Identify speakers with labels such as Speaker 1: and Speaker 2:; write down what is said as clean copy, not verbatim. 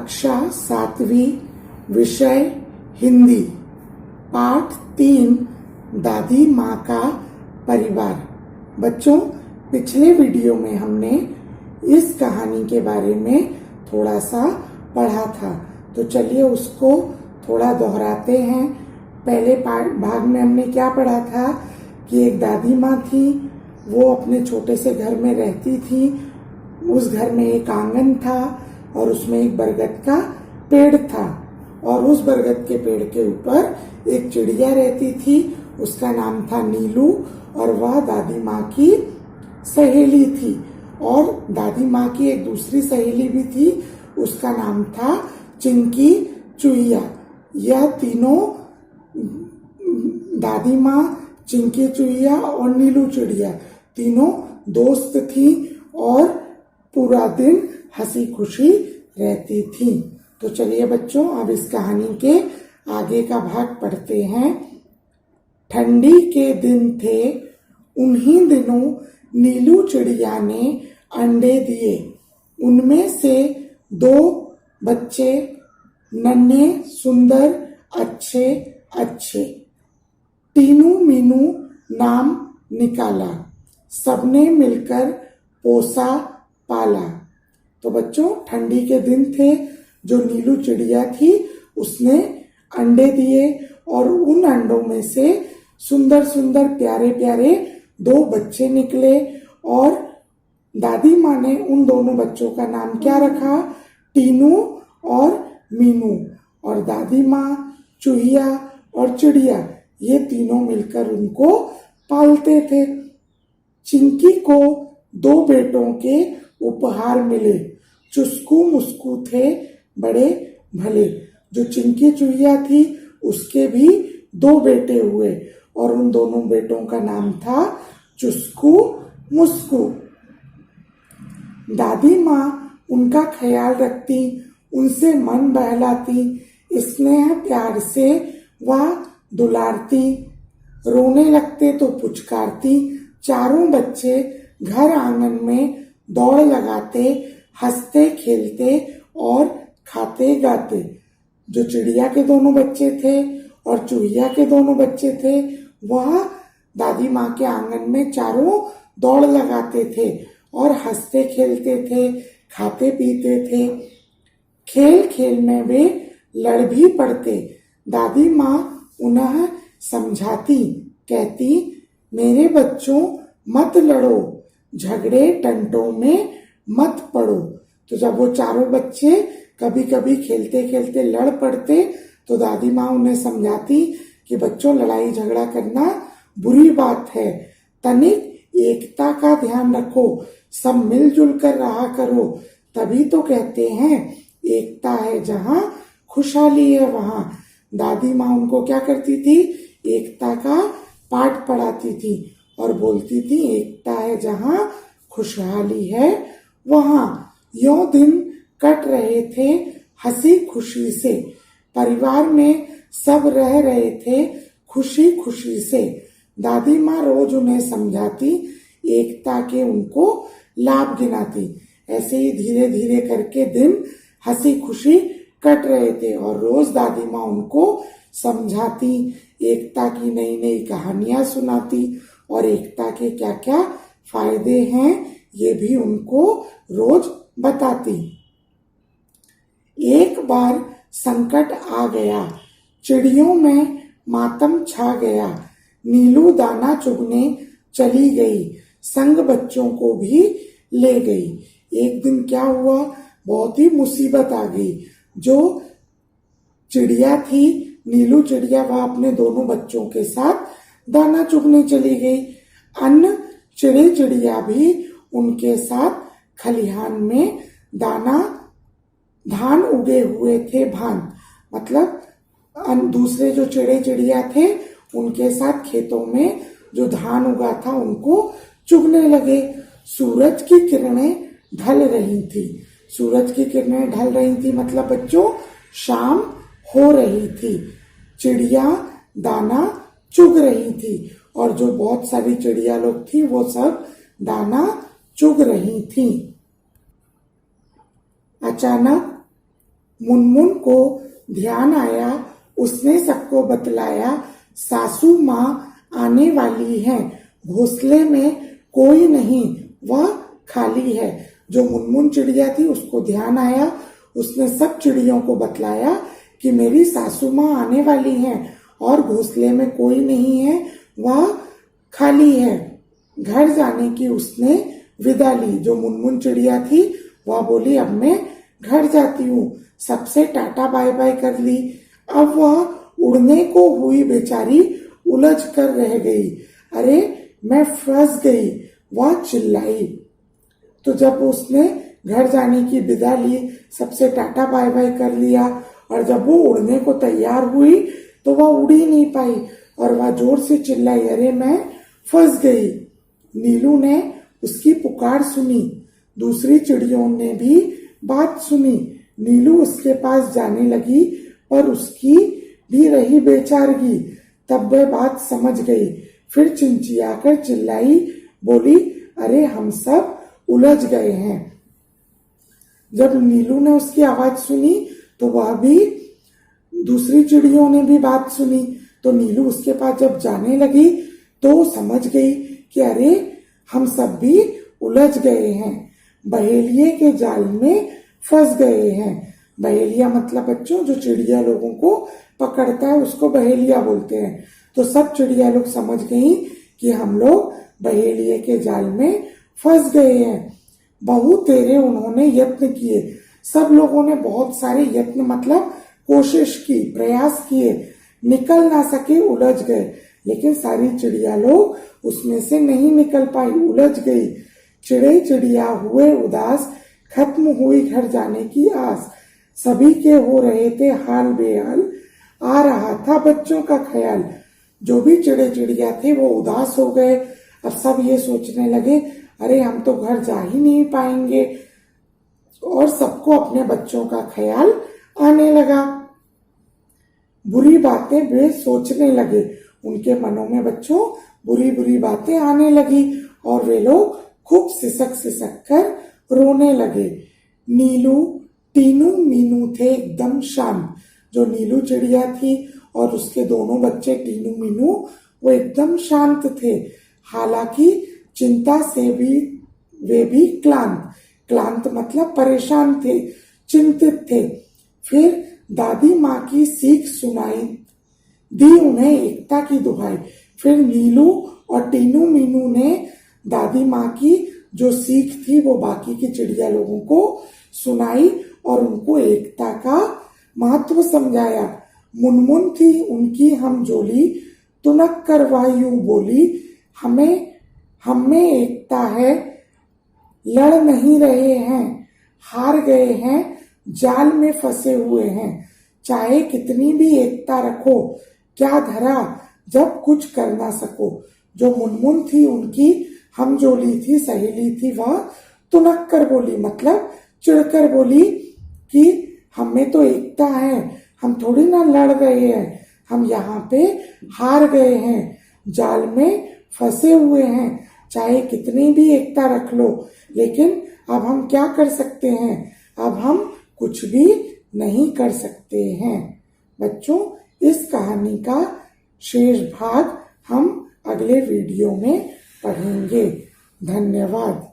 Speaker 1: कक्षा 7वीं, विषय हिंदी, पाठ 3, दादी माँ का परिवार। बच्चों, पिछले वीडियो में हमने इस कहानी के बारे में थोड़ा सा पढ़ा था, तो चलिए उसको थोड़ा दोहराते हैं। पहले भाग में हमने क्या पढ़ा था कि एक दादी माँ थी, वो अपने छोटे से घर में रहती थी। उस घर में एक आंगन था और उसमें एक बरगद का पेड़ था, और उस बरगद के पेड़ के ऊपर एक चिड़िया रहती थी, उसका नाम था नीलू, और वह दादी माँ की सहेली थी। और दादी माँ की एक दूसरी सहेली भी थी, उसका नाम था चिंकी चुईया। यह तीनों, दादी माँ, चिंकी चुईया और नीलू चिड़िया, तीनों दोस्त थी और पूरा दिन हंसी खुशी रहती थी। तो चलिए बच्चों, अब इस कहानी के आगे का भाग पढ़ते हैं। ठंडी के दिन थे, उन्हीं दिनों नीलू चिड़िया ने अंडे दिए। उनमें से 2 बच्चे नन्हे, सुंदर, अच्छे अच्छे, टीनू मीनू नाम निकाला। सबने मिलकर पोसा पाला। तो बच्चों, ठंडी के दिन थे, जो नीलू चिड़िया थी उसने अंडे दिए, और उन अंडों में से सुंदर सुंदर प्यारे प्यारे 2 बच्चे निकले। और दादी माँ ने उन दोनों बच्चों का नाम क्या रखा? टीनू और मीनू। और दादी माँ, चूहिया और चिड़िया, ये तीनों मिलकर उनको पालते थे। चिंकी को 2 बेटों के उपहार मिले, चुस्कू मुस्कू थे बड़े भले। जो चिंकी चुईया थी उसके भी 2 बेटे हुए, और उन दोनों बेटों का नाम था चुस्कू मुस्कू। दादी माँ उनका ख्याल रखती, उनसे मन बहलाती, स्नेह प्यार से वह दुलारती, रोने लगते तो पुचकारती। चारों बच्चे घर आंगन में दौड़ लगाते, हंसते खेलते और खाते गाते। जो चिड़िया के दोनों बच्चे थे और चूहिया के दोनों बच्चे थे, वह दादी माँ के आंगन में चारों दौड़ लगाते थे और हंसते खेलते थे, खाते पीते थे। खेल खेल में वे लड़ भी पड़ते। दादी माँ उन्हें समझाती, कहती, मेरे बच्चों मत लड़ो, झगड़े टंटों में मत पड़ो। तो जब वो चारों बच्चे कभी कभी खेलते खेलते लड़ पड़ते, तो दादी माँ उन्हें समझाती कि बच्चों, लड़ाई झगड़ा करना बुरी बात है, तनिक एकता का ध्यान रखो, सब मिलजुल कर रहा करो, तभी तो कहते हैं एकता है जहाँ खुशहाली है वहाँ। दादी माँ उनको क्या करती थी? एकता का पाठ पढ़ाती थी और बोलती थी, एकता है जहाँ खुशहाली है वहाँ। यों दिन कट रहे थे हंसी खुशी से, परिवार में सब रह रहे थे खुशी खुशी से। दादी माँ रोज उन्हें समझाती, एकता के उनको लाभ गिनाती। ऐसे ही धीरे धीरे करके दिन हंसी खुशी कट रहे थे, और रोज दादी माँ उनको समझाती, एकता की नई नई कहानियां सुनाती, और एकता के क्या क्या फायदे हैं ये भी उनको रोज बताती। एक बार संकट आ गया, चिड़ियों में मातम छा गया। नीलू दाना चुगने चली गई, संग बच्चों को भी ले गई। एक दिन क्या हुआ? बहुत ही मुसीबत आ गई। जो चिड़िया थी, नीलू चिड़िया, वह अपने दोनों बच्चों के साथ दाना चुगने चली गई। अन्य चिड़िया भी उनके साथ खलिहान में धान उगे हुए थे भान, मतलब दूसरे जो चिड़िया थे उनके साथ खेतों में जो धान उगा था उनको चुगने लगे। सूरज की किरणें ढल रही थी। सूरज की किरणें ढल रही थी मतलब बच्चों शाम हो रही थी। चिड़िया दाना चुग रही थी, और जो बहुत सारी चिड़िया लोग थी वो सब दाना चुग रही थी। अचानक मुनमुन को ध्यान आया, उसने सबको बतलाया, सासू माँ आने वाली हैं, घोंसले में कोई नहीं, वह खाली है। जो मुनमुन चिड़िया थी उसको ध्यान आया, उसने सब चिड़ियों को बतलाया कि मेरी सासू माँ आने वाली हैं और घोंसले में कोई नहीं है, वह खाली है। घर जाने की उसने विदा ली। जो मुनमुन चिड़िया थी वह बोली अब मैं घर जाती हूँ, सबसे टाटा बाय बाय कर ली। अब वह उड़ने को हुई बेचारी, उलझ कर रह गई। अरे मैं फंस गई, वह चिल्लाई। तो जब उसने घर जाने की विदा ली, सबसे टाटा बाय बाय कर लिया और जब वो उड़ने को तैयार हुई तो वह उड़ ही नहीं पाई और वह जोर से चिल्लाई, अरे मैं फंस गई। नीलू ने उसकी पुकार सुनी, दूसरी चिड़ियों ने भी बात सुनी। नीलू उसके पास जाने लगी पर उसकी भी रही बेचारगी। तब वह बात समझ गई, फिर चिंचियाकर चिल्लाई, बोली, अरे हम सब उलझ गए हैं। जब नीलू ने उसकी आवाज सुनी तो वह भी, दूसरी चिड़ियों ने भी बात सुनी। तो नीलू उसके पास जब जाने लगी तो समझ गई कि अरे हम सब भी उलझ गए हैं, बहेलिये के जाल में फंस गए हैं। बहेलिया मतलब बच्चों जो चिड़िया लोगों को पकड़ता है उसको बहेलिया बोलते हैं। तो सब चिड़िया लोग समझ गई कि हम लोग बहेलिये के जाल में फंस गए हैं। बहु तेरे उन्होंने यत्न किए, सब लोगों ने बहुत सारे यत्न मतलब कोशिश की, प्रयास किए, निकल ना सके, उलझ गए। लेकिन सारी चिड़िया लोग उसमें से नहीं निकल पाई, उलझ गई। चिड़े चिड़िया हुए उदास, खत्म हुई घर जाने की आस। सभी के हो रहे थे हाल बेहाल, आ रहा था बच्चों का ख्याल। जो भी चिड़े चिड़िया थे वो उदास हो गए। अब सब ये सोचने लगे, अरे हम तो घर जा ही नहीं पाएंगे, और सबको अपने बच्चों का ख्याल आने लगा। बुरी बातें वे सोचने लगे, उनके मनों में बच्चों बुरी बुरी बातें आने लगी और वे लोग खूब सिसक सिसक कर रोने लगे। नीलू टीनू मीनू थे एकदम शांत। जो नीलू चिड़िया थी और उसके दोनों बच्चे टीनू मीनू वो एकदम शांत थे। हालांकि चिंता से भी वे भी क्लांत, क्लांत मतलब परेशान थे, चिंतित थे। फिर दादी माँ की सीख सुनाई, दी उन्हें एकता की दुहाई। फिर नीलू और टीनू मीनू ने दादी माँ की जो सीख थी वो बाकी की चिड़िया लोगों को सुनाई और उनको एकता का महत्व समझाया। मुनमुन थी उनकी हमजोली, तुनक कर वह यूं बोली, हम में एकता है, लड़ नहीं रहे हैं, हार गए हैं, जाल में फंसे हुए हैं। चाहे कितनी भी एकता रखो, क्या धरा जब कुछ कर ना सको। जो मुनमुन थी उनकी हमजोली थी, सहेली थी, वह तुनक कर बोली मतलब चिढ़कर बोली कि हमें तो एकता है, हम थोड़ी ना लड़ रहे हैं, हम यहाँ पे हार गए हैं, जाल में फंसे हुए हैं। चाहे कितनी भी एकता रख लो, लेकिन अब हम क्या कर सकते हैं, अब हम कुछ भी नहीं कर सकते हैं। बच्चों, इस कहानी का शेष भाग हम अगले वीडियो में पढ़ेंगे। धन्यवाद।